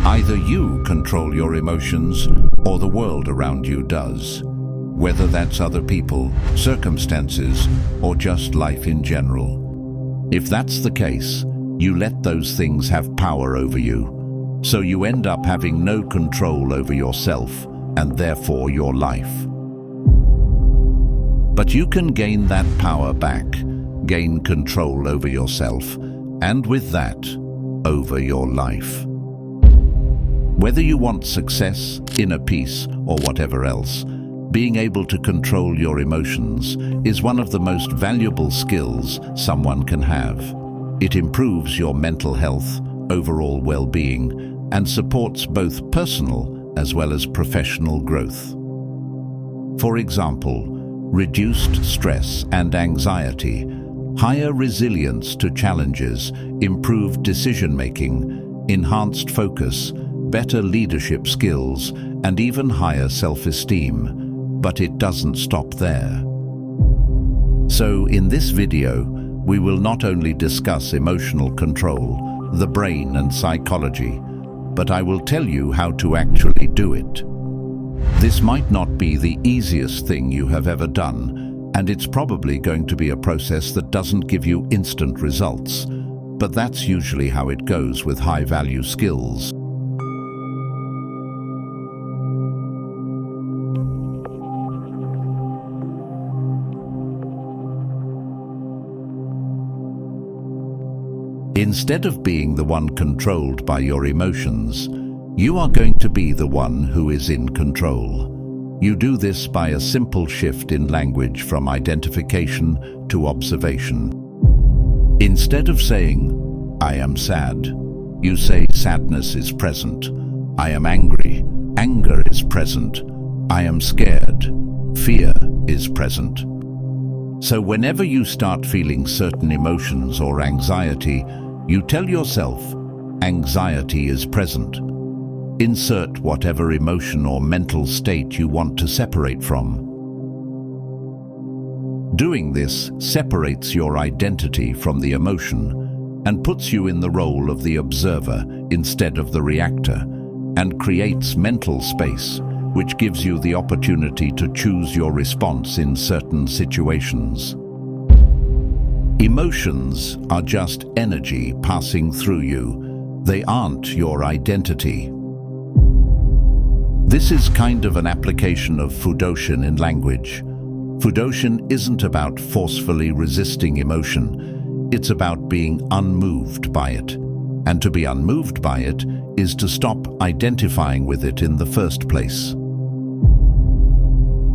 Either you control your emotions or the world around you does, whether that's other people, circumstances, or just life in general. If that's the case, you let those things have power over you, so you end up having no control over yourself and therefore your life. But you can gain that power back, gain control over yourself, and with that, over your life. Whether you want success, inner peace, or whatever else, being able to control your emotions is one of the most valuable skills someone can have. It improves your mental health, overall well-being, and supports both personal as well as professional growth. For example, reduced stress and anxiety, higher resilience to challenges, improved decision-making, enhanced focus, better leadership skills, and even higher self-esteem. But it doesn't stop there. So in this video, we will not only discuss emotional control, the brain and psychology, but I will tell you how to actually do it. This might not be the easiest thing you have ever done, and it's probably going to be a process that doesn't give you instant results, but that's usually how it goes with high-value skills. Instead of being the one controlled by your emotions, you are going to be the one who is in control. You do this by a simple shift in language from identification to observation. Instead of saying, "I am sad," you say, "Sadness is present." "I am angry," anger is present. "I am scared," fear is present. So whenever you start feeling certain emotions or anxiety, you tell yourself, "Anxiety is present." Insert whatever emotion or mental state you want to separate from. Doing this separates your identity from the emotion and puts you in the role of the observer instead of the reactor, and creates mental space, which gives you the opportunity to choose your response in certain situations. Emotions are just energy passing through you. They aren't your identity. This is kind of an application of defusion in language. Defusion isn't about forcefully resisting emotion. It's about being unmoved by it. And to be unmoved by it is to stop identifying with it in the first place.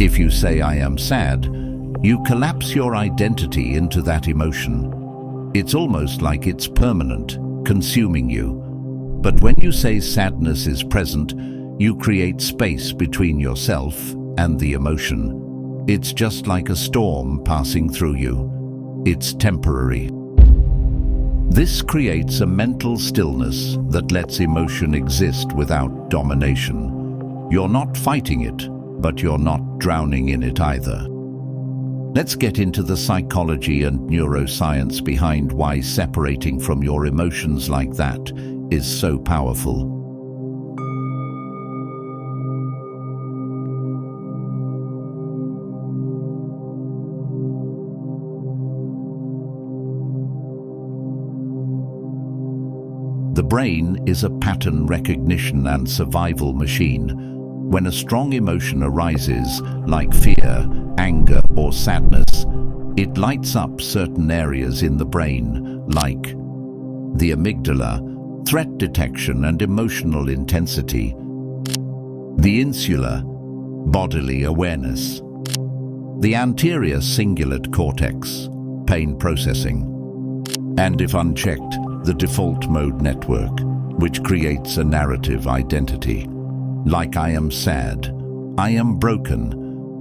If you say, "I am sad," you collapse your identity into that emotion. It's almost like it's permanent, consuming you. But when you say sadness is present, you create space between yourself and the emotion. It's just like a storm passing through you. It's temporary. This creates a mental stillness that lets emotion exist without domination. You're not fighting it, but you're not drowning in it either. Let's get into the psychology and neuroscience behind why separating from your emotions like that is so powerful. The brain is a pattern recognition and survival machine. When a strong emotion arises, like fear, anger, or sadness, it lights up certain areas in the brain, like the amygdala, threat detection and emotional intensity, the insula, bodily awareness, the anterior cingulate cortex, pain processing, and if unchecked, the default mode network, which creates a narrative identity. Like "I am sad," "I am broken,"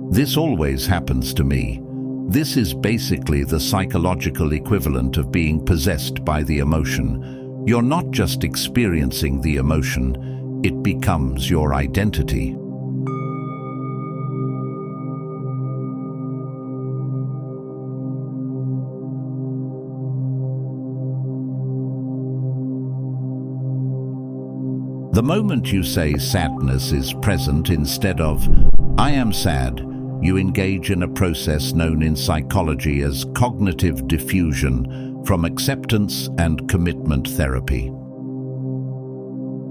"This always happens to me." This is basically the psychological equivalent of being possessed by the emotion. You're not just experiencing the emotion, it becomes your identity. The moment you say sadness is present instead of "I am sad," you engage in a process known in psychology as cognitive diffusion from acceptance and commitment therapy.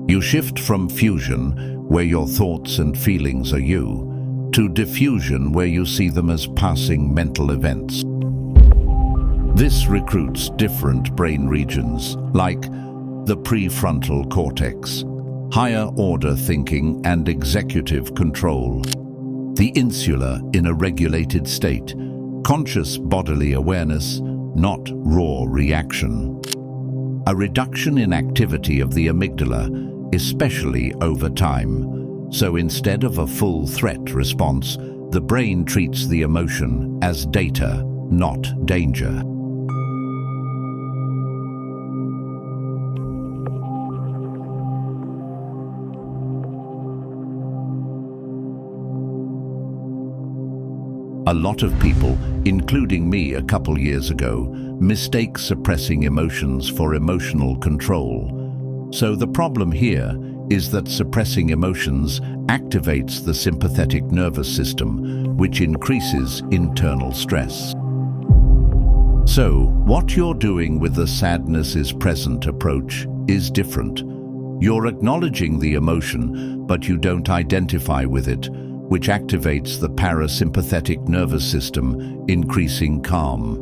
You shift from fusion, where your thoughts and feelings are you, to diffusion, where you see them as passing mental events. This recruits different brain regions, like the prefrontal cortex, higher order thinking and executive control, the insula in a regulated state, conscious bodily awareness, not raw reaction. A reduction in activity of the amygdala, especially over time. So instead of a full threat response, the brain treats the emotion as data, not danger. A lot of people, including me a couple years ago, mistake suppressing emotions for emotional control. So the problem here is that suppressing emotions activates the sympathetic nervous system, which increases internal stress. So, what you're doing with the sadness is present approach is different. You're acknowledging the emotion, but you don't identify with it, which activates the parasympathetic nervous system, increasing calm.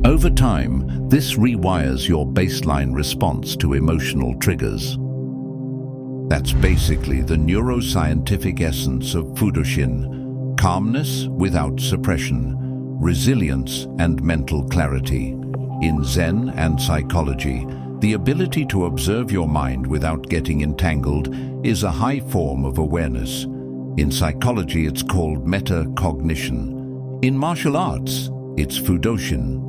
Over time, this rewires your baseline response to emotional triggers. That's basically the neuroscientific essence of Fudoshin: calmness without suppression, resilience and mental clarity. In Zen and psychology, the ability to observe your mind without getting entangled is a high form of awareness. In psychology, it's called metacognition. In martial arts, it's Fudoshin.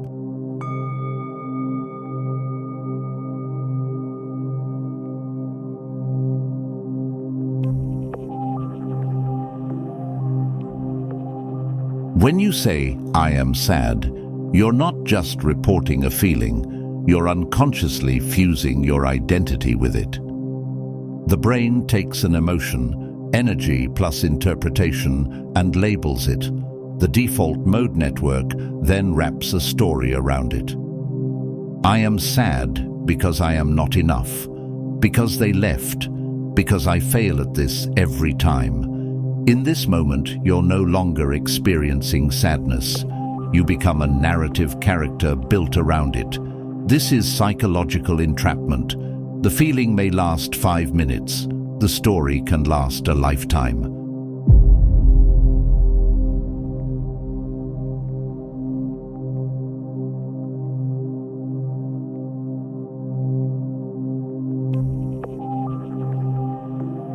When you say, "I am sad," you're not just reporting a feeling, you're unconsciously fusing your identity with it. The brain takes an emotion, energy plus interpretation, and labels it. The default mode network then wraps a story around it. I am sad because I am not enough, because they left, because I fail at this every time. In this moment, you're no longer experiencing sadness. You become a narrative character built around it. This is psychological entrapment. The feeling may last 5 minutes. The story can last a lifetime.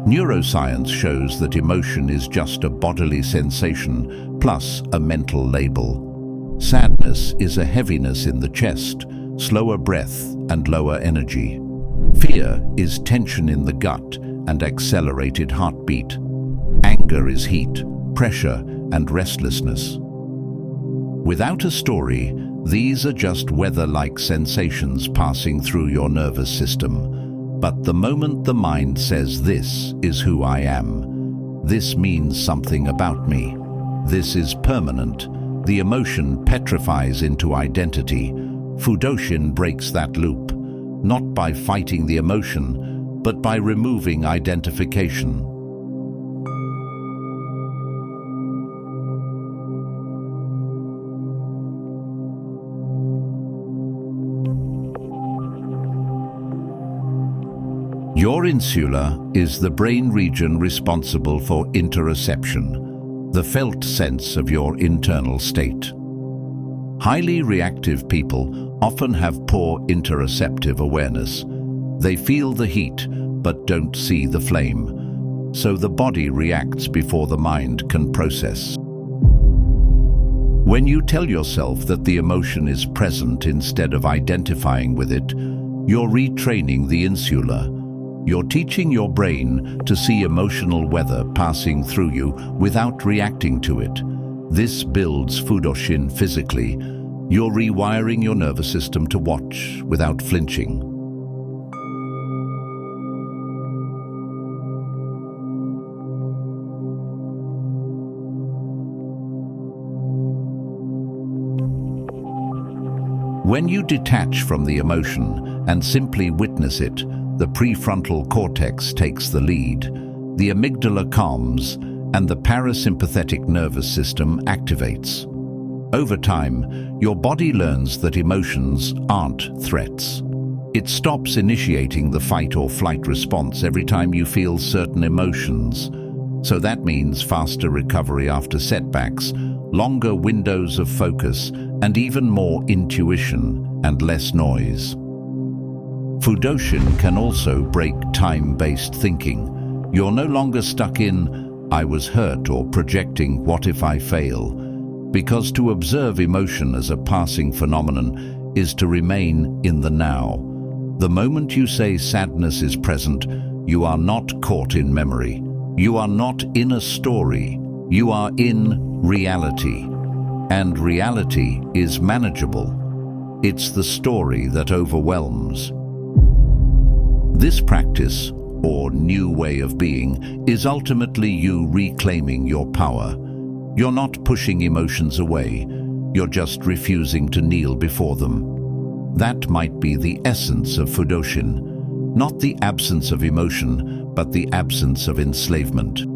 Neuroscience shows that emotion is just a bodily sensation plus a mental label. Sadness is a heaviness in the chest, slower breath and lower energy. Fear is tension in the gut and accelerated heartbeat. Anger is heat, pressure and restlessness. Without a story, these are just weather-like sensations passing through your nervous system. But the moment the mind says, "This is who I am," this means something about me, this is permanent, the emotion petrifies into identity. Fudoshin breaks that loop, not by fighting the emotion, but by removing identification. Your insula is the brain region responsible for interoception, the felt sense of your internal state. Highly reactive people often have poor interoceptive awareness. They feel the heat but don't see the flame, so the body reacts before the mind can process. When you tell yourself that the emotion is present instead of identifying with it, you're retraining the insula. You're teaching your brain to see emotional weather passing through you without reacting to it. This builds Fudoshin physically. You're rewiring your nervous system to watch without flinching. When you detach from the emotion and simply witness it, the prefrontal cortex takes the lead, the amygdala calms, and the parasympathetic nervous system activates. Over time, your body learns that emotions aren't threats. It stops initiating the fight or flight response every time you feel certain emotions. So that means faster recovery after setbacks, longer windows of focus, and even more intuition and less noise. Fudoshin can also break time-based thinking. You're no longer stuck in, "I was hurt," or projecting, "What if I fail?" Because to observe emotion as a passing phenomenon is to remain in the now. The moment you say sadness is present, you are not caught in memory. You are not in a story. You are in reality. And reality is manageable. It's the story that overwhelms. This practice, or new way of being, is ultimately you reclaiming your power. You're not pushing emotions away. You're just refusing to kneel before them. That might be the essence of Fudoshin. Not the absence of emotion, but the absence of enslavement.